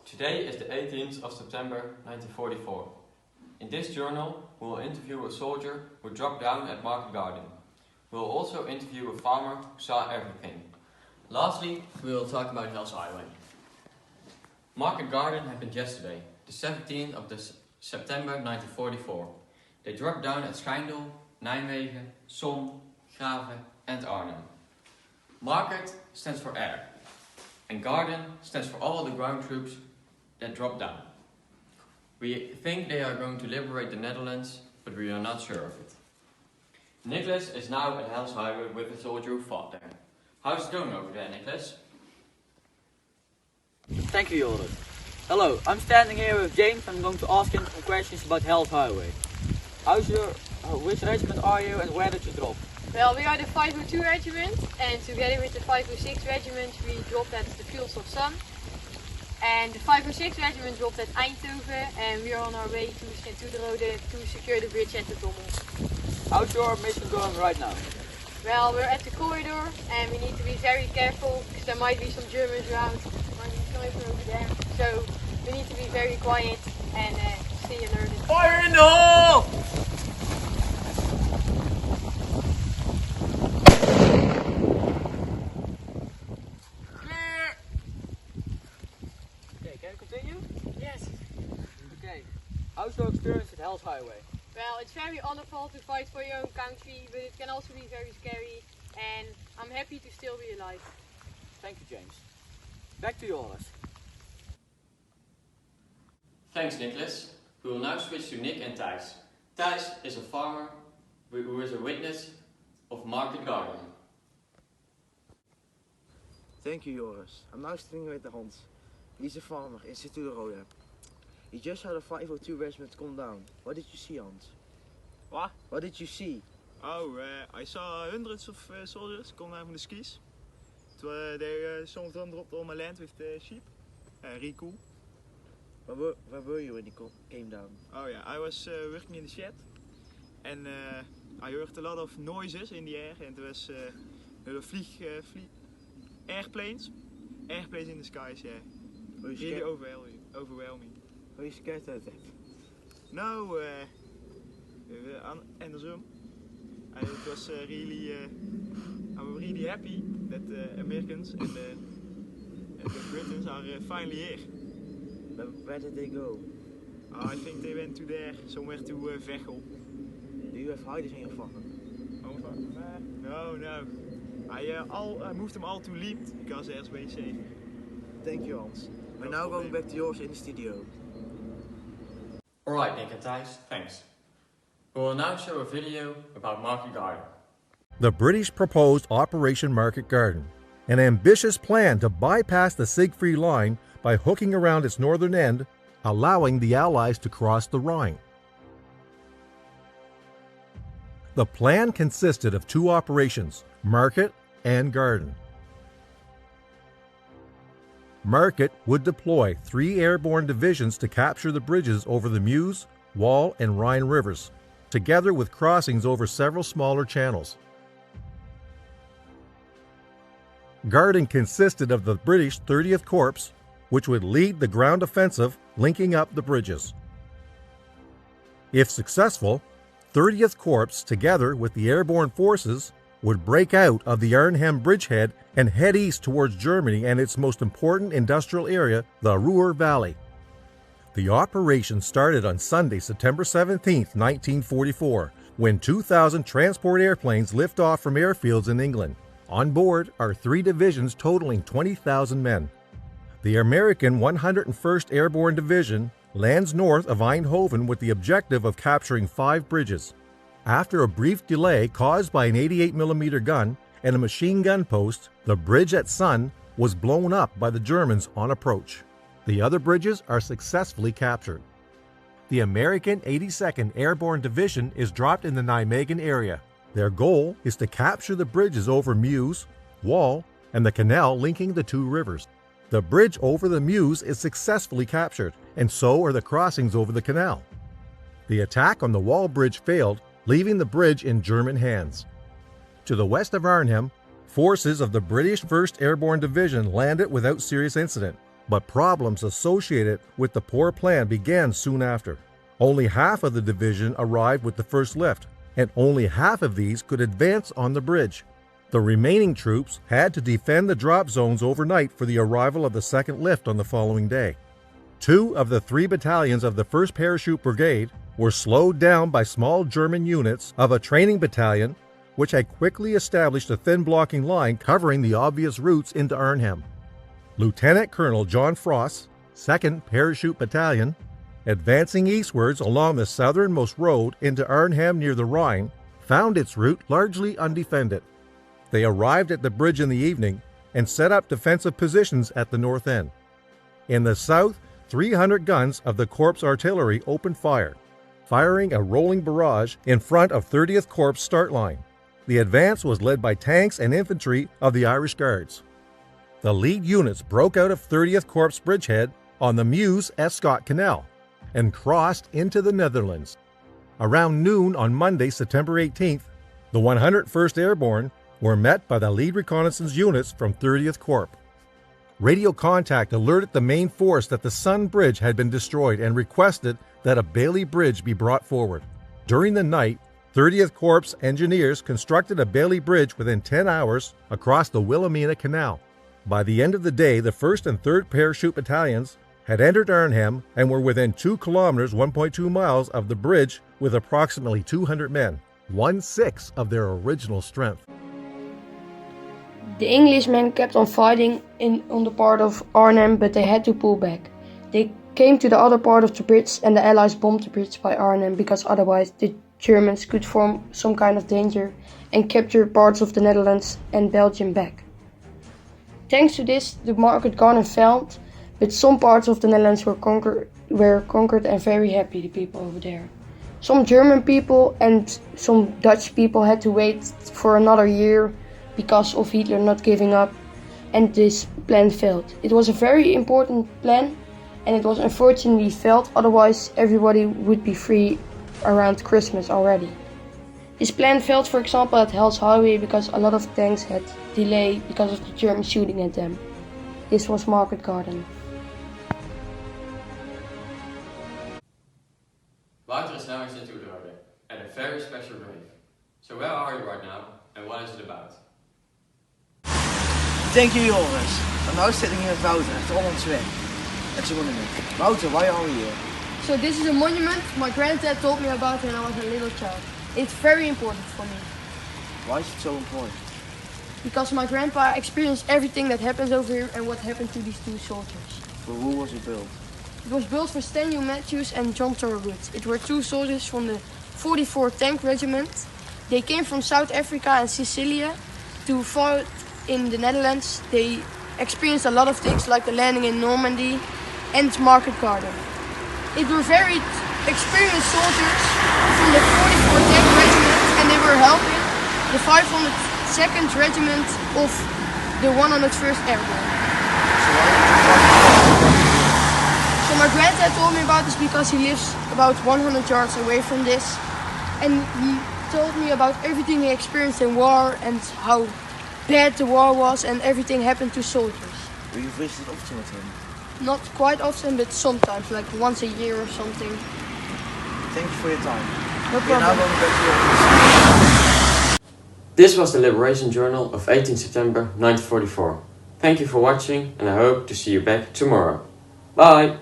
Today is the 18th of September 1944. In this journal, we will interview a soldier who dropped down at Market Garden. We will also interview a farmer who saw everything. Lastly, we will talk about Hell's Highway. Market Garden happened yesterday, the 17th of September 1944. They dropped down at Schijndel, Nijmegen, Somme, Grave and Arnhem. Market stands for air, and Garden stands for all the ground troops that dropped down. We think they are going to liberate the Netherlands, but we are not sure of it. Nicholas is now at Hell's Highway with a soldier who fought there. How's it going over there, Nicholas? Thank you, Joris. Hello, I'm standing here with James and I'm going to ask him some questions about Hell's Highway. Which regiment are you and where did you drop? Well, we are the 502 regiment, and together with the 506 regiment we dropped at the Fields of Sun. And the 506 regiment dropped at Eindhoven, and we are on our way to Sint-Truidenrode to secure the bridge at the Dommel. How's your mission going right now? Well, we're at the corridor and we need to be very careful because there might be some Germans around over there. So we need to be very quiet and stay alerted. Fire in the hole! Clear! Okay, can we continue? Yes. Okay. How's your experience at Hell's Highway? Well, it's very honorable to fight for your own country, but it can also be very scary, and I'm happy to still be alive. Thank you, James. Back to Joris. Thanks, Nicholas. We will now switch to Nick and Thijs. Thijs is a farmer who is a witness of Market Garden. Thank you, Joris. I'm now standing with Hans. He's a farmer in Sint-Truidenrode. He just saw the 502 regiment come down. What did you see, Hans? What? What did you see? Oh, I saw hundreds of soldiers come down from the skis. Some of them dropped on my land with the sheep. Really cool. Where were you when he came down? Oh yeah, I was working in the shed, and I heard a lot of noises in the air, and there was airplanes in the skies. Yeah, really overwhelming. Were you scared of that? No, andersom. It was I'm really happy that the Americans and the Britons are finally here. But where did they go? I think they went to there, somewhere to Veghel. Do you have hiders in your farm? No. I moved them all to Liemt because there's way safer. Thank you, Hans. We're now going back to yours in the studio. Alright, Nick and Thijs, thanks. We will now show a video about Market Garden. The British proposed Operation Market Garden, an ambitious plan to bypass the Siegfried Line by hooking around its northern end, allowing the Allies to cross the Rhine. The plan consisted of two operations, Market and Garden. Market would deploy 3 airborne divisions to capture the bridges over the Meuse, Wal and Rhine rivers, together with crossings over several smaller channels. Garden consisted of the British 30th Corps, which would lead the ground offensive linking up the bridges. If successful, 30th Corps, together with the airborne forces, would break out of the Arnhem bridgehead and head east towards Germany and its most important industrial area, the Ruhr Valley. The operation started on Sunday, September 17, 1944, when 2,000 transport airplanes lift off from airfields in England. On board are 3 divisions totaling 20,000 men. The American 101st Airborne Division lands north of Eindhoven with the objective of capturing 5 bridges. After a brief delay caused by an 88mm gun and a machine gun post, the bridge at Sun was blown up by the Germans on approach. The other bridges are successfully captured. The American 82nd Airborne Division is dropped in the Nijmegen area. Their goal is to capture the bridges over Meuse, Wal, and the canal linking the 2 rivers. The bridge over the Meuse is successfully captured, and so are the crossings over the canal. The attack on the Wal bridge failed, leaving the bridge in German hands. To the west of Arnhem, forces of the British 1st Airborne Division landed without serious incident. but problems associated with the poor plan began soon after. Only half of the division arrived with the first lift, and only half of these could advance on the bridge. The remaining troops had to defend the drop zones overnight for the arrival of the second lift on the following day. 2 of the 3 battalions of the 1st Parachute Brigade were slowed down by small German units of a training battalion, which had quickly established a thin blocking line covering the obvious routes into Arnhem. Lieutenant Colonel John Frost, 2nd Parachute Battalion, advancing eastwards along the southernmost road into Arnhem near the Rhine, found its route largely undefended. They arrived at the bridge in the evening and set up defensive positions at the north end. In the south, 300 guns of the Corps artillery opened fire, firing a rolling barrage in front of 30th Corps start line. The advance was led by tanks and infantry of the Irish Guards. The lead units broke out of 30th Corps bridgehead on the Meuse-Escaut Canal and crossed into the Netherlands. Around noon on Monday, September 18th, the 101st Airborne were met by the lead reconnaissance units from 30th Corps. Radio contact alerted the main force that the Sun Bridge had been destroyed and requested that a Bailey Bridge be brought forward. During the night, 30th Corps engineers constructed a Bailey Bridge within 10 hours across the Wilhelmina Canal. By the end of the day, the 1st and 3rd Parachute Battalions had entered Arnhem and were within 2 kilometers, 1.2 miles of the bridge with approximately 200 men, 1/6 of their original strength. The Englishmen kept on fighting on the part of Arnhem, but they had to pull back. They came to the other part of the bridge and the Allies bombed the bridge by Arnhem because otherwise the Germans could form some kind of danger and capture parts of the Netherlands and Belgium back. Thanks to this, the Market Garden fell, but some parts of the Netherlands were conquered and very happy, the people over there. Some German people and some Dutch people had to wait for another year because of Hitler not giving up, and this plan failed. It was a very important plan and it was unfortunately failed, otherwise everybody would be free around Christmas already. This plan failed, for example, at Hell's Highway because a lot of tanks had delay because of the Germans shooting at them. This was Market Garden. Wouter is now in Sint-Oederode at a very special grave. So where are you right now and what is it about? Thank you, Joris. I'm now sitting here with Wouter at on ons weg. It's a monument. Wouter, why are we here? So this is a monument my granddad told me about when I was a little child. It's very important for me Why is it so important? because my grandpa experienced everything that happens over here and what happened to these 2 soldiers. For who was it built? It was built for Stanley Matthews and John Thorogood. It were 2 soldiers from the 44th Tank Regiment. They came from South Africa and Sicily to fight in the Netherlands. They experienced a lot of things like the landing in Normandy and Market Garden. It were very experienced soldiers from the 44th Tank Regiment and they were helping the 502nd Regiment of the 101st Airborne. So my granddad told me about this because he lives about 100 yards away from this, and he told me about everything he experienced in war and how bad the war was and everything happened to soldiers. Do you visit often with him? Not quite often, but sometimes, like once a year or something. Thank you for your time. No We are now problem. going back to your office. This was the Liberation Journal of 18 September 1944. Thank you for watching and I hope to see you back tomorrow. Bye!